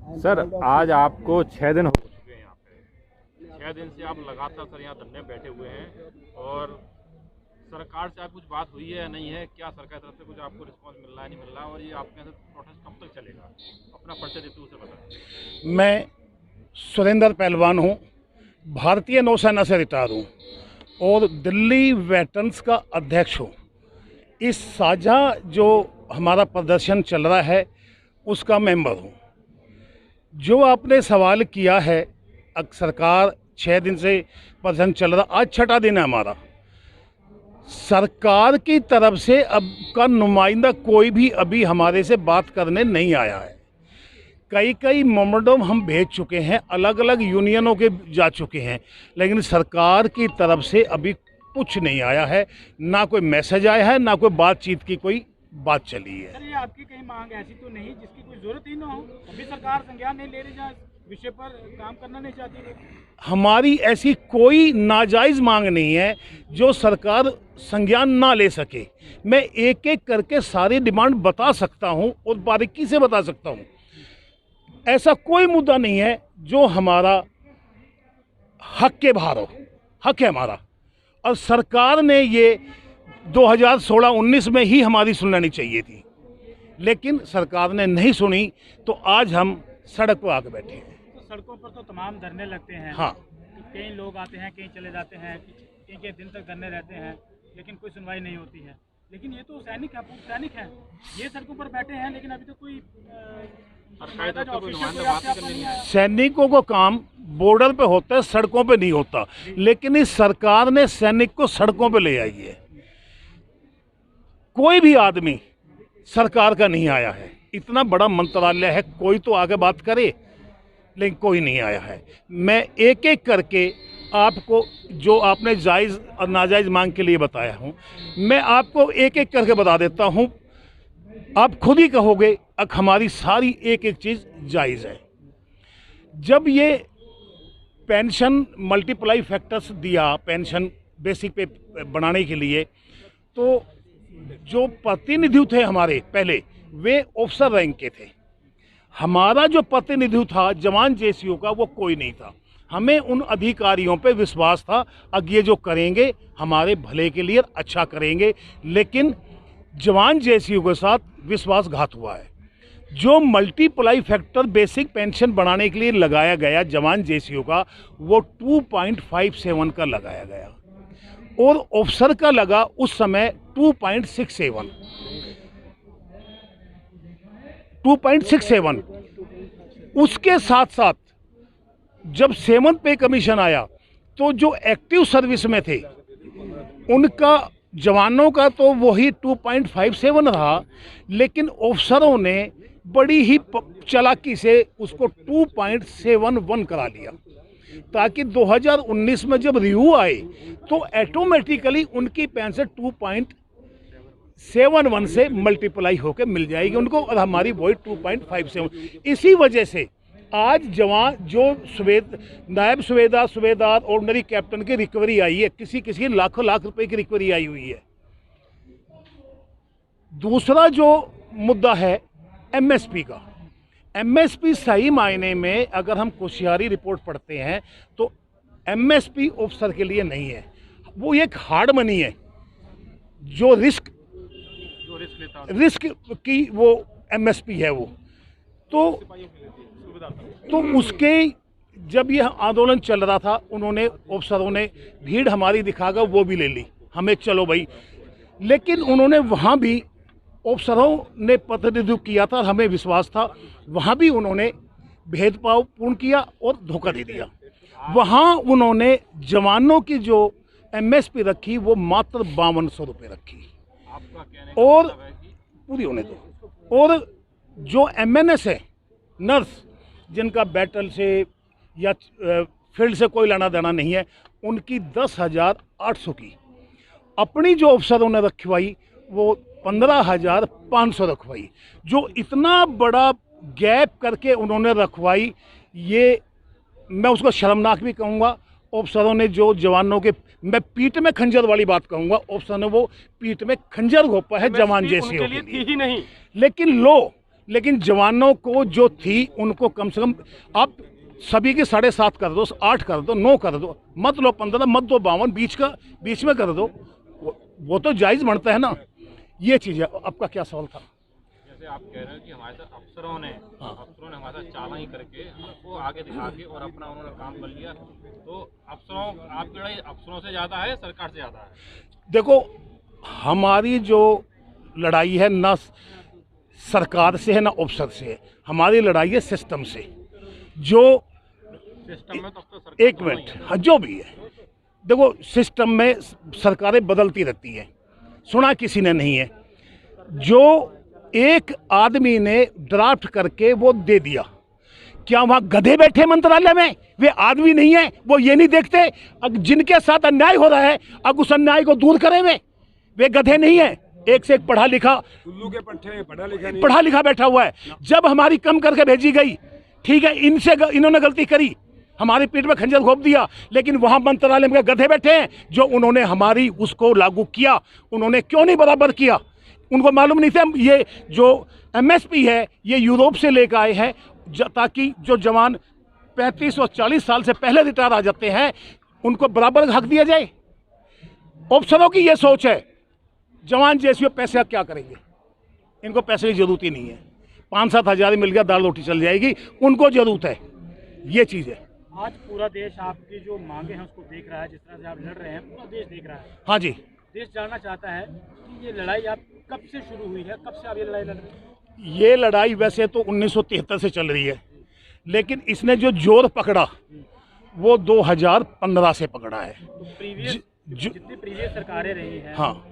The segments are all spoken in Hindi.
सर आज आपको 6 दिन हो चुके हैं यहाँ पे। 6 दिन से आप लगातार सर यहाँ धरने बैठे हुए हैं और सरकार से आप कुछ बात हुई है या नहीं है? क्या सरकार की तरफ से कुछ आपको रिस्पांस मिल रहा है, नहीं मिल रहा? और ये आपके यहाँ से प्रोटेस्ट कब तक चलेगा? अपना परिचय देते हुए उसे बताएं। मैं सुरेंद्र पहलवान हूँ, भारतीय नौसेना से रिटायर हूँ और दिल्ली वेटरन्स का अध्यक्ष हूँ। इस साझा जो हमारा प्रदर्शन चल रहा है उसका मेंबर हूँ। जो आपने सवाल किया है, सरकार 6 दिन से प्रदर्शन चल रहा, आज 6ठा दिन है हमारा। सरकार की तरफ से अब का नुमाइंदा कोई भी अभी हमारे से बात करने नहीं आया है। कई मेमोरेंडम हम भेज चुके हैं, अलग अलग यूनियनों के जा चुके हैं, लेकिन सरकार की तरफ से अभी कुछ नहीं आया है, ना कोई मैसेज आया है, ना कोई बातचीत की कोई बात चली है। सर, ये आपकी कहीं मांग ऐसी तो नहीं जिसकी कोई जरूरत ही ना हो, अभी सरकार संज्ञान नहीं ले रही, जहाँ विषय पर काम करना नहीं चाहती? हमारी ऐसी कोई नाजायज़ मांग नहीं है जो सरकार संज्ञान ना ले सके। मैं एक एक करके सारी डिमांड बता सकता हूं और बारीकी से बता सकता हूं। ऐसा कोई मुद्दा नहीं है जो हमारा हक के बाहर हो। हक है हमारा, और सरकार ने ये 2016-19 में ही हमारी सुननी चाहिए थी, लेकिन सरकार ने नहीं सुनी, तो आज हम सड़क पर आके बैठे हैं। तो सड़कों पर तो तमाम धरने लगते हैं। हाँ, कई लोग आते हैं, कहीं चले जाते हैं, कई दिन तक धरने रहते हैं, लेकिन कोई सुनवाई नहीं होती है। लेकिन ये तो सैनिक है, पूर्व सैनिक है, ये सड़कों पर बैठे हैं, लेकिन अभी तो कोई सैनिकों को काम बॉर्डर पे होता है, सड़कों पे नहीं होता। लेकिन इस सरकार ने सैनिक को सड़कों पे ले आई है। कोई भी आदमी सरकार का नहीं आया है। इतना बड़ा मंत्रालय है, कोई तो आगे बात करे, लेकिन कोई नहीं आया है। मैं एक एक करके आपको, जो आपने जायज़ और नाजायज़ मांग के लिए बताया हूँ, मैं आपको एक एक करके बता देता हूँ। आप खुद ही कहोगे अब हमारी सारी एक एक चीज़ जायज़ है। जब ये पेंशन मल्टीप्लाई फैक्टर्स दिया पेंशन बेसिक पे बनाने के लिए, तो जो प्रतिनिधि थे हमारे पहले, वे ऑफिसर रैंक के थे। हमारा जो प्रतिनिधि था जवान जेसीओ का, वो कोई नहीं था। हमें उन अधिकारियों पे विश्वास था, अब ये जो करेंगे हमारे भले के लिए अच्छा करेंगे, लेकिन जवान जेसीओ के साथ विश्वासघात हुआ है। जो मल्टीप्लाई फैक्टर बेसिक पेंशन बनाने के लिए लगाया गया जवान जेसीओ का, वो 2.57 का लगाया गया और ऑफिसर का लगा उस समय 2.67। उसके साथ साथ जब 7th पे कमीशन आया, तो जो एक्टिव सर्विस में थे उनका, जवानों का तो वही 2.57 रहा, लेकिन ऑफिसरों ने बड़ी ही चालाकी से उसको 2.71 करा लिया, ताकि 2019 में जब रिव्यू आए तो ऑटोमेटिकली उनकी पेंशन 2.71 से मल्टीप्लाई होकर मिल जाएगी उनको, और हमारी वही 2.57। इसी वजह से आज जवान जो नायब सूबेदार ऑर्डिनरी कैप्टन की रिकवरी आई है, किसी की लाखों लाख रुपए की रिकवरी आई हुई है। दूसरा जो मुद्दा है एमएसपी का, एमएसपी सही मायने में अगर हम कोशियारी रिपोर्ट पढ़ते हैं तो एमएसपी ऑफिसर के लिए नहीं है, वो एक हार्ड मनी है जो रिस्क की वो एमएसपी है वो। तो उसके जब ये आंदोलन चल रहा था, उन्होंने ऑफिसरों ने भीड़ हमारी दिखाकर वो भी ले ली, हमें चलो भाई, लेकिन उन्होंने वहाँ भी ऑफिसरों ने प्रतिनिधित्व किया था, हमें विश्वास था, वहाँ भी उन्होंने भेदभाव पूर्ण किया और धोखा दे दिया। वहाँ उन्होंने जवानों की जो एमएसपी रखी वो मात्र 5200 रुपये रखी, और पूरी होने दो। और जो एमएनएस है, नर्स, जिनका बैटल से या फील्ड से कोई लेना देना नहीं है, उनकी 10,800 की, अपनी जो अफसरों ने रखवाई वो 15,500 रखवाई। जो इतना बड़ा गैप करके उन्होंने रखवाई, ये मैं उसको शर्मनाक भी कहूँगा। अफसरों ने जो जवानों के, मैं पीठ में खंजर वाली बात कहूँगा, अफसरों ने वो पीठ में खंजर घोपा है जवान जैसे हो के लिए। ही नहीं, लेकिन लेकिन जवानों को जो थी उनको कम से कम आप सभी की 7.5 कर दो, 8 कर दो, 9 कर दो, मत लो 15, मत दो 52, बीच में कर दो, वो तो जायज़ बनता है ना। ये चीज़ है। आपका क्या सवाल था? जैसे आप कह रहे हैं कि हमारे साथ अफसरों ने हमारे साथ चालाकी करके हमको आगे दिखा के और अपना उन्होंने काम कर लिया, तो आपकी लड़ाई अफसरों से ज़्यादा है, सरकार से ज़्यादा है? देखो, हमारी जो लड़ाई है ना सरकार से है ना अफसर से है, हमारी लड़ाई है सिस्टम से। जो सिस्टम में तो सरकार एक मिनट, हाँ, जो भी है, देखो सिस्टम में सरकारें बदलती रहती हैं, सुना किसी ने नहीं है। जो एक आदमी ने ड्राफ्ट करके वो दे दिया, क्या वहाँ गधे बैठे मंत्रालय में? वे आदमी नहीं है? वो ये नहीं देखते जिनके साथ अन्याय हो रहा है अब उस अन्याय को दूर करें? वे गधे नहीं है। एक से एक पढ़ा लिखा, उल्लू के पट्टे पढ़ा लिखा बैठा हुआ है। जब हमारी कम करके भेजी गई, ठीक है, इन्होंने गलती करी, हमारे पीठ में खंजर घोंप दिया, लेकिन वहाँ मंत्रालय में गधे बैठे हैं जो उन्होंने हमारी उसको लागू किया। उन्होंने क्यों नहीं बराबर किया? उनको मालूम नहीं था ये जो MSP है ये यूरोप से लेकर आए हैं, ताकि जो जवान 35 और 40 साल से पहले रिटायर आ जाते हैं उनको बराबर हक दिया जाए। अफसरों की ये सोच है, जवान जैसे पैसे क्या करेंगे, इनको पैसे की जरूरत ही नहीं है, 5-7 हज़ार मिल गया दाल रोटी चल जाएगी, उनको जरूरत है। ये चीज़ है। आज पूरा देश आपकी जो मांगे हैं उसको देख रहा है, जिस तरह से आप लड़ रहे हैं पूरा देश देख रहा है। हाँ जी। देश जानना चाहता है कि ये लड़ाई आप कब से शुरू हुई है, कब से आप ये लड़ाई लड़ रहे हैं? ये लड़ाई वैसे तो 1973 से चल रही है, लेकिन इसने जो जोर पकड़ा वो 2015 से पकड़ा है। तो जितनी प्रीवियस सरकारें रही हैं, हाँ,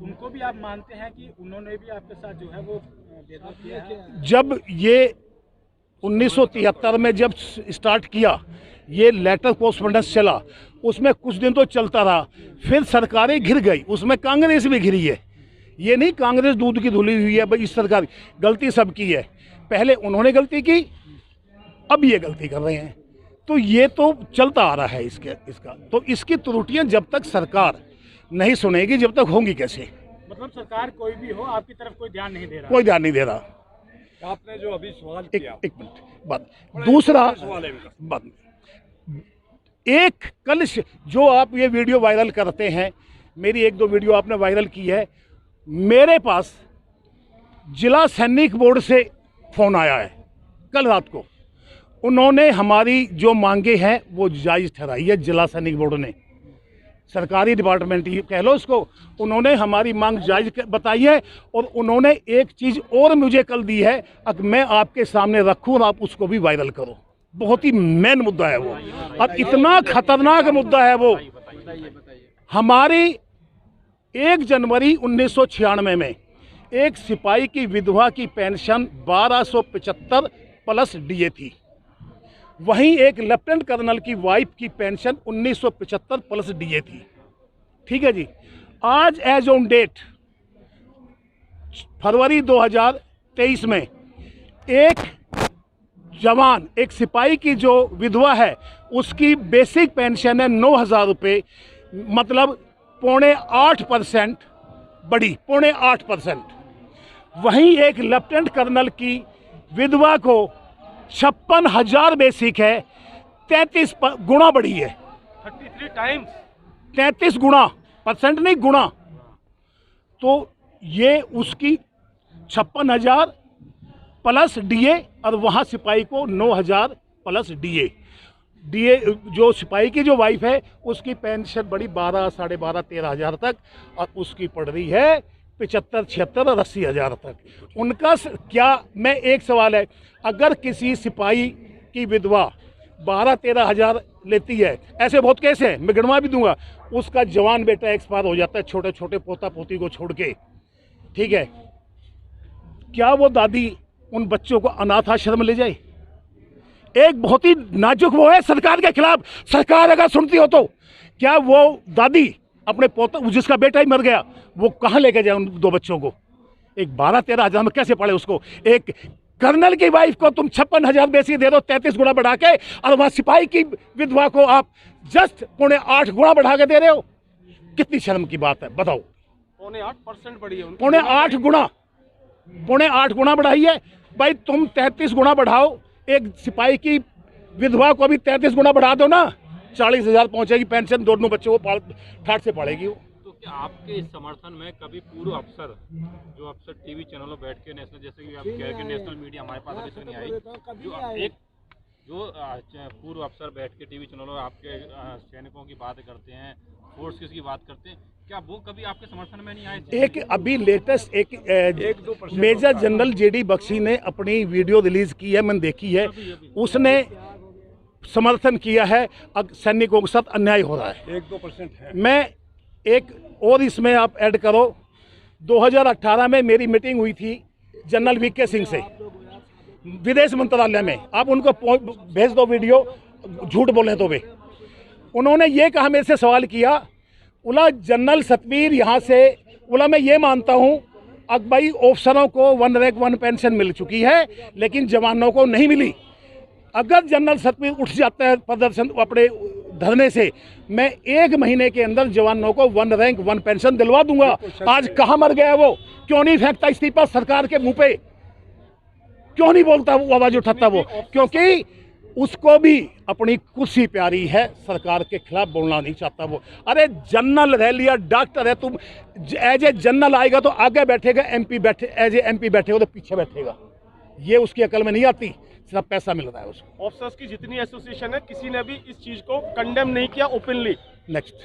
उनको भी आप मानते हैं कि उन्होंने भी आपके साथ जो है वो भेदभाव किया है? जब ये 1973 में जब स्टार्ट किया, ये लेटर कोरस्पोंडेंस चला, उसमें कुछ दिन तो चलता रहा, फिर सरकारें घिर गई, उसमें कांग्रेस भी घिरी है। ये नहीं कांग्रेस दूध की धुली हुई है, भाई इस सरकार, गलती सबकी है। पहले उन्होंने गलती की, अब ये गलती कर रहे हैं, तो ये तो चलता आ रहा है इसका। तो इसकी त्रुटियां जब तक सरकार नहीं सुनेगी, जब तक होंगी कैसे? मतलब सरकार कोई भी हो, आपकी तरफ कोई ध्यान नहीं दे रहा? कोई ध्यान नहीं दे रहा। आपने जो अभी सवाल एक किया, मिनट बात, दूसरा सवाल है इनका। बात, एक कल जो आप ये वीडियो वायरल करते हैं, मेरी 1-2 वीडियो आपने वायरल की है, मेरे पास जिला सैनिक बोर्ड से फ़ोन आया है कल रात को। उन्होंने हमारी जो मांगे हैं वो जायज़ ठहराई है। जिला सैनिक बोर्ड ने, सरकारी डिपार्टमेंट ही कह लो उसको, उन्होंने हमारी मांग जायज़ बताई है। और उन्होंने एक चीज़ और मुझे कल दी है, अगर मैं आपके सामने रखूँ और आप उसको भी वायरल करो। बहुत ही मेन मुद्दा है वो, और इतना खतरनाक मुद्दा है वो। हमारी 1 जनवरी 1996 में एक सिपाही की विधवा की पेंशन 1275 प्लस DA थी। वहीं एक लेफ्टिनेंट कर्नल की वाइफ की पेंशन 1975 प्लस DA थी। ठीक है जी। आज एज ऑन डेट फरवरी 2023 में एक जवान, एक सिपाही की जो विधवा है, उसकी बेसिक पेंशन है 9,000 रुपये, मतलब 0.8% बढ़ी, 0.8%। वहीं एक लेफ्टिनेंट कर्नल की विधवा को 56,000 बेसिक है, 33 गुना बढ़ी है। 33 टाइम्स, 33 गुना, परसेंट नहीं गुना। तो ये उसकी 56,000 प्लस DA, और वहाँ सिपाही को 9,000 प्लस DA जो सिपाही की जो वाइफ है उसकी पेंशन बढ़ी 12, 12.5, 13,000 तक, और उसकी पड़ रही है 75, 76 और 80,000 तक। उनका क्या, मैं एक सवाल है, अगर किसी सिपाही की विधवा 12-13 हज़ार लेती है, ऐसे बहुत केस हैं, मैं गिनवा भी दूंगा, उसका जवान बेटा एक्सपायर हो जाता है छोटे छोटे पोता पोती को छोड़ के, ठीक है, क्या वो दादी उन बच्चों को अनाथ आश्रम ले जाए? एक बहुत ही नाजुक वो है सरकार के खिलाफ। सरकार अगर सुनती हो तो क्या वो दादी अपने पोता, जिसका बेटा ही मर गया, वो कहाँ लेके जाए उन 2 बच्चों को? एक 12-13 हज़ार में कैसे पड़े उसको? एक कर्नल की वाइफ को तुम 56,000 बेसिक दे दो 33 गुना बढ़ा के, और वहाँ सिपाही की विधवा को आप जस्ट 0.8 गुना बढ़ा के दे रहे हो। कितनी शर्म की बात है, बताओ। 0.8% बढ़ी है, 0.8 गुना। 8.25 गुना बढ़ाई है। भाई तुम 33 गुना बढ़ाओ, एक सिपाही की विधवा को भी 33 गुना बढ़ा दो ना, 40,000 पहुंचेगी पेंशन, दोनों बच्चों को ठाट से पड़ेगी वो। तो क्या आपके इस समर्थन में कभी पूर्व अफसर जो अफसर टीवी चैनलों बैठ के नेशनल, जैसे कि आप कह रहे हैं नेशनल मीडिया हमारे पास अभी तक नहीं आई, जो पूर्व अफसर बैठ के टीवी चैनलों आपके सैनिकों की बात करते हैं, फोर्सेस की बात करते हैं, क्या वो कभी आपके समर्थन में नहीं आए? एक अभी लेटेस्ट एक मेजर जनरल जेडी बख्शी ने अपनी वीडियो रिलीज की है, मैंने देखी है, उसने समर्थन किया है सैनिकों के साथ अन्याय हो रहा है। 1-2% है। मैं एक और इसमें आप ऐड करो, 2018 में मेरी मीटिंग हुई थी जनरल वीके सिंह से विदेश मंत्रालय में, आप उनको भेज दो वीडियो, झूठ बोले तो वे, उन्होंने ये कहा, मेरे से सवाल किया, बोला जनरल सतवीर यहाँ से, बोला मैं ये मानता हूँ अब भाई ऑफिसरों को 1 रैंक 1 पेंशन मिल चुकी है लेकिन जवानों को नहीं मिली। अगर जनरल सतवीर उठ जाता है प्रदर्शन अपने धरने से, मैं 1 महीने के अंदर जवानों को 1 रैंक 1 पेंशन दिलवा दूंगा। आज कहाँ मर गया वो? क्यों नहीं फेंकता इस्तीफा सरकार के मुंह पे? क्यों नहीं बोलता वो, आवाज उठाता वो? क्योंकि उसको भी अपनी कुर्सी प्यारी है, सरकार के खिलाफ बोलना नहीं चाहता वो। अरे जनरल रह लिया, डॉक्टर है, तुम एज ए जनरल आएगा तो आगे बैठेगा, एमपी बैठे एज ए एमपी बैठेगा तो पीछे बैठेगा, ये उसकी अकल में नहीं आती, सिर्फ पैसा मिल रहा है उसको। ऑफिसर्स की जितनी एसोसिएशन है, किसी ने भी इस चीज को कंडेम नहीं किया ओपनली। नेक्स्ट।